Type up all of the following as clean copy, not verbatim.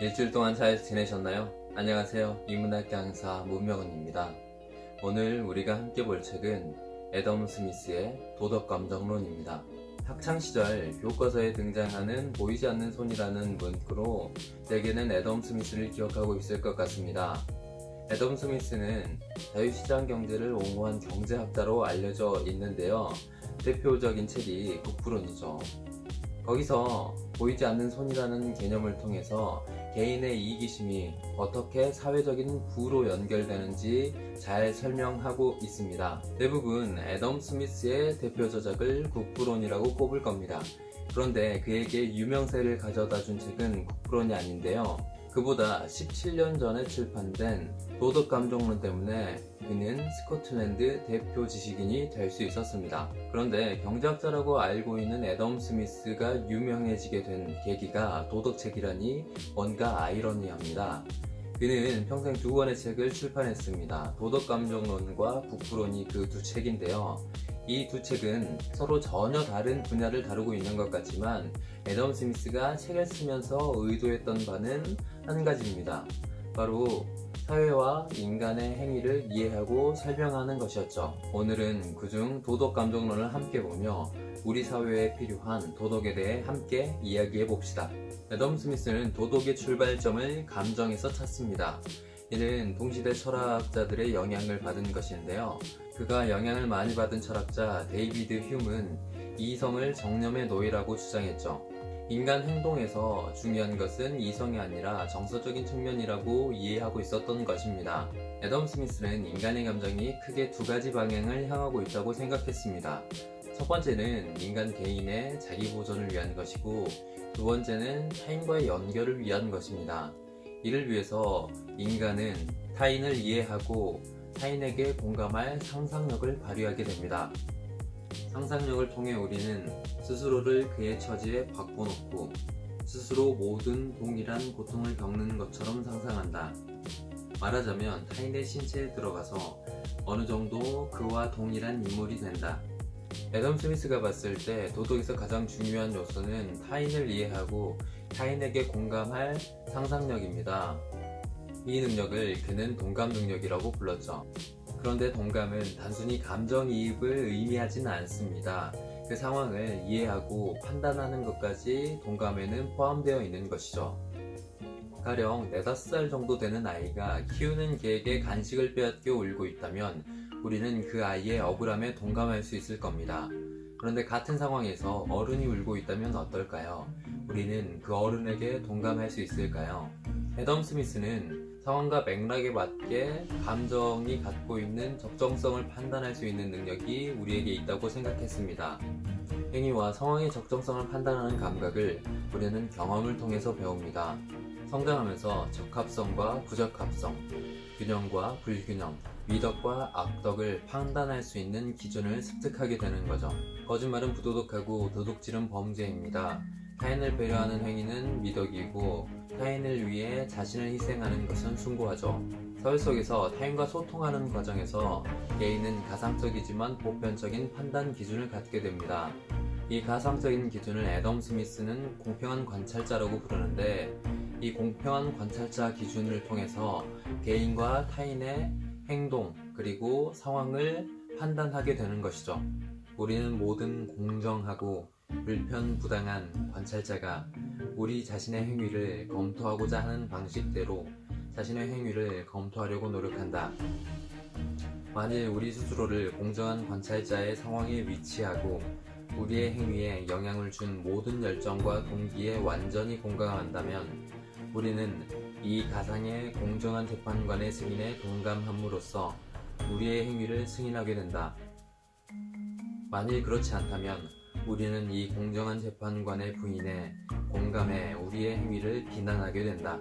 일주일 동안 잘 지내셨나요? 안녕하세요. 인문학 강사 문명은입니다. 오늘 우리가 함께 볼 책은 애덤 스미스의 도덕감정론입니다. 학창시절 교과서에 등장하는 보이지 않는 손이라는 문구로 대개는 애덤 스미스를 기억하고 있을 것 같습니다. 애덤 스미스는 자유시장 경제를 옹호한 경제학자로 알려져 있는데요. 대표적인 책이 국부론이죠. 거기서 보이지 않는 손이라는 개념을 통해서 개인의 이기심이 어떻게 사회적인 부로 연결되는지 잘 설명하고 있습니다. 대부분 애덤 스미스의 대표 저작을 국부론이라고 꼽을 겁니다. 그런데 그에게 유명세를 가져다 준 책은 국부론이 아닌데요. 그보다 17년 전에 출판된 도덕감정론 때문에 그는 스코틀랜드 대표 지식인이 될 수 있었습니다. 그런데 경제학자라고 알고 있는 애덤 스미스가 유명해지게 된 계기가 도덕책이라니 뭔가 아이러니합니다. 그는 평생 두 권의 책을 출판했습니다. 도덕감정론과 국부론이 그 두 책인데요. 이 두 책은 서로 전혀 다른 분야를 다루고 있는 것 같지만 애덤 스미스가 책을 쓰면서 의도했던 바는 한 가지입니다. 바로 사회와 인간의 행위를 이해하고 설명하는 것이었죠. 오늘은 그중 도덕감정론을 함께 보며 우리 사회에 필요한 도덕에 대해 함께 이야기해 봅시다. 애덤 스미스는 도덕의 출발점을 감정에서 찾습니다. 이는 동시대 철학자들의 영향을 받은 것인데요. 그가 영향을 많이 받은 철학자 데이비드 휴문 이성을 정념의 노예라고 주장했죠. 인간 행동에서 중요한 것은 이성이 아니라 정서적인 측면이라고 이해하고 있었던 것입니다. 애덤 스미스는 인간의 감정이 크게 두 가지 방향을 향하고 있다고 생각했습니다. 첫 번째는 인간 개인의 자기 보존을 위한 것이고 두 번째는 타인과의 연결을 위한 것입니다. 이를 위해서 인간은 타인을 이해하고 타인에게 공감할 상상력을 발휘하게 됩니다. 상상력을 통해 우리는 스스로를 그의 처지에 바꿔놓고 스스로 모든 동일한 고통을 겪는 것처럼 상상한다. 말하자면 타인의 신체에 들어가서 어느 정도 그와 동일한 인물이 된다. 애덤 스미스가 봤을 때 도덕에서 가장 중요한 요소는 타인을 이해하고 타인에게 공감할 상상력입니다. 이 능력을 그는 동감 능력이라고 불렀죠. 그런데 동감은 단순히 감정이입을 의미하지는 않습니다. 그 상황을 이해하고 판단하는 것까지 동감에는 포함되어 있는 것이죠. 가령 4, 5살 정도 되는 아이가 키우는 개에게 간식을 빼앗겨 울고 있다면 우리는 그 아이의 억울함에 동감할 수 있을 겁니다. 그런데 같은 상황에서 어른이 울고 있다면 어떨까요? 우리는 그 어른에게 동감할 수 있을까요? 애덤 스미스는 상황과 맥락에 맞게 감정이 갖고 있는 적정성을 판단할 수 있는 능력이 우리에게 있다고 생각했습니다. 행위와 상황의 적정성을 판단하는 감각을 우리는 경험을 통해서 배웁니다. 성장하면서 적합성과 부적합성, 균형과 불균형, 미덕과 악덕을 판단할 수 있는 기준을 습득하게 되는 거죠. 거짓말은 부도덕하고 도둑질은 범죄입니다. 타인을 배려하는 행위는 미덕이고 타인을 위해 자신을 희생하는 것은 숭고하죠. 사회 속에서 타인과 소통하는 과정에서 개인은 가상적이지만 보편적인 판단 기준을 갖게 됩니다. 이 가상적인 기준을 애덤 스미스는 공평한 관찰자라고 부르는데 이 공평한 관찰자 기준을 통해서 개인과 타인의 행동 그리고 상황을 판단하게 되는 것이죠. 우리는 모든 공정하고 불편부당한 관찰자가 우리 자신의 행위를 검토하고자 하는 방식대로 자신의 행위를 검토하려고 노력한다. 만일 우리 스스로를 공정한 관찰자의 상황에 위치하고 우리의 행위에 영향을 준 모든 열정과 동기에 완전히 공감한다면 우리는 이 가상의 공정한 재판관의 승인에 동감함으로써 우리의 행위를 승인하게 된다. 만일 그렇지 않다면 우리는 이 공정한 재판관의 부인에 공감해 우리의 행위를 비난하게 된다.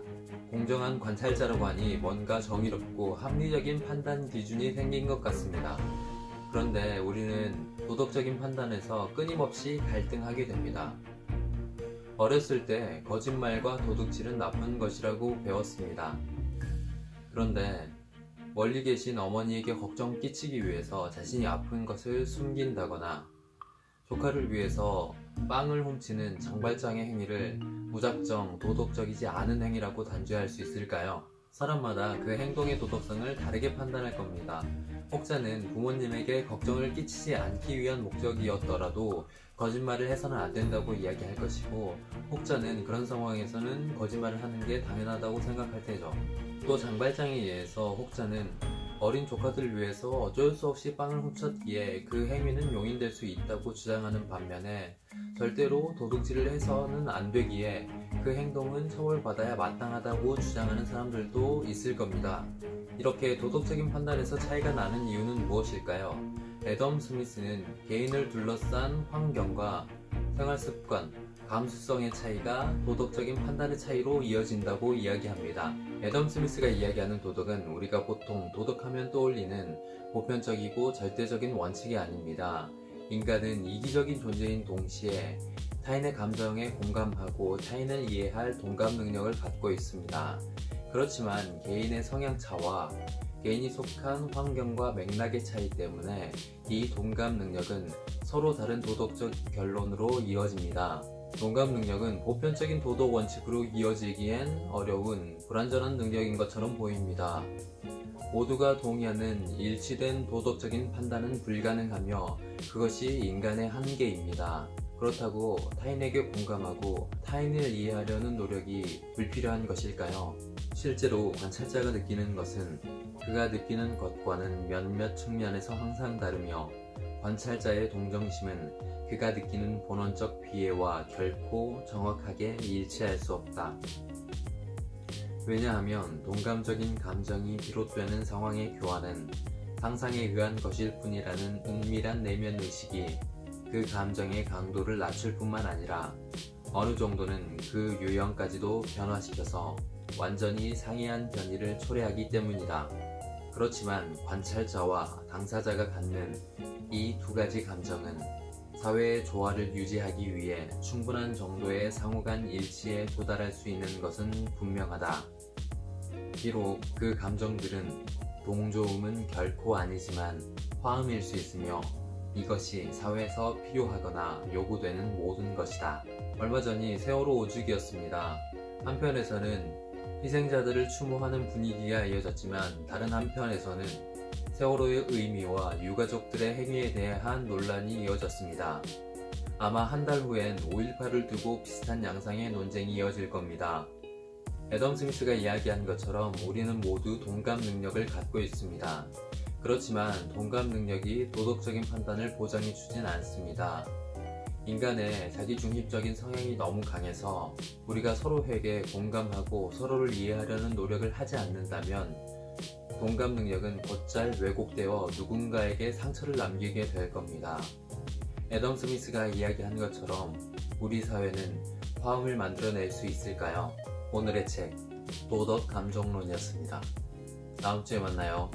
공정한 관찰자라고 하니 뭔가 정의롭고 합리적인 판단 기준이 생긴 것 같습니다. 그런데 우리는 도덕적인 판단에서 끊임없이 갈등하게 됩니다. 어렸을 때 거짓말과 도둑질은 나쁜 것이라고 배웠습니다. 그런데 멀리 계신 어머니에게 걱정 끼치기 위해서 자신이 아픈 것을 숨긴다거나 조카를 위해서 빵을 훔치는 장발장의 행위를 무작정 도덕적이지 않은 행위라고 단죄할 수 있을까요? 사람마다 그 행동의 도덕성을 다르게 판단할 겁니다. 혹자는 부모님에게 걱정을 끼치지 않기 위한 목적이었더라도 거짓말을 해서는 안 된다고 이야기할 것이고, 혹자는 그런 상황에서는 거짓말을 하는 게 당연하다고 생각할 테죠. 또 장발장에 의해서 혹자는 어린 조카들을 위해서 어쩔 수 없이 빵을 훔쳤기에 그 행위는 용인될 수 있다고 주장하는 반면에, 절대로 도둑질을 해서는 안 되기에 그 행동은 처벌받아야 마땅하다고 주장하는 사람들도 있을 겁니다. 이렇게 도덕적인 판단에서 차이가 나는 이유는 무엇일까요? 애덤 스미스는 개인을 둘러싼 환경과 생활습관, 감수성의 차이가 도덕적인 판단의 차이로 이어진다고 이야기합니다. 애덤 스미스가 이야기하는 도덕은 우리가 보통 도덕하면 떠올리는 보편적이고 절대적인 원칙이 아닙니다. 인간은 이기적인 존재인 동시에 타인의 감정에 공감하고 타인을 이해할 동감 능력을 갖고 있습니다. 그렇지만 개인의 성향차와 개인이 속한 환경과 맥락의 차이 때문에 이 동감 능력은 서로 다른 도덕적 결론으로 이어집니다. 동감 능력은 보편적인 도덕 원칙으로 이어지기엔 어려운 불완전한 능력인 것처럼 보입니다. 모두가 동의하는 일치된 도덕적인 판단은 불가능하며 그것이 인간의 한계입니다. 그렇다고 타인에게 공감하고 타인을 이해하려는 노력이 불필요한 것일까요? 실제로 관찰자가 느끼는 것은 그가 느끼는 것과는 몇몇 측면에서 항상 다르며, 관찰자의 동정심은 그가 느끼는 본원적 비애와 결코 정확하게 일치할 수 없다. 왜냐하면 동감적인 감정이 비롯되는 상황의 교환은 상상에 의한 것일 뿐이라는 은밀한 내면 의식이 그 감정의 강도를 낮출 뿐만 아니라 어느 정도는 그 유형까지도 변화시켜서 완전히 상이한 변이를 초래하기 때문이다. 그렇지만 관찰자와 당사자가 갖는 이 두 가지 감정은 사회의 조화를 유지하기 위해 충분한 정도의 상호간 일치에 도달할 수 있는 것은 분명하다. 비록 그 감정들은 동조음은 결코 아니지만 화음일 수 있으며 이것이 사회에서 필요하거나 요구되는 모든 것이다. 얼마 전이 세월호 오죽이었습니다. 한편에서는 희생자들을 추모하는 분위기가 이어졌지만 다른 한편에서는 세월호의 의미와 유가족들의 행위에 대한 논란이 이어졌습니다. 아마 한 달 후엔 5.18을 두고 비슷한 양상의 논쟁이 이어질 겁니다. 애덤 스미스가 이야기한 것처럼 우리는 모두 동감 능력을 갖고 있습니다. 그렇지만 동감 능력이 도덕적인 판단을 보장해 주진 않습니다. 인간의 자기중립적인 성향이 너무 강해서 우리가 서로에게 공감하고 서로를 이해하려는 노력을 하지 않는다면 동감 능력은 곧잘 왜곡되어 누군가에게 상처를 남기게 될 겁니다. 애덤 스미스가 이야기한 것처럼 우리 사회는 화음을 만들어낼 수 있을까요? 오늘의 책 도덕 감정론이었습니다. 다음 주에 만나요.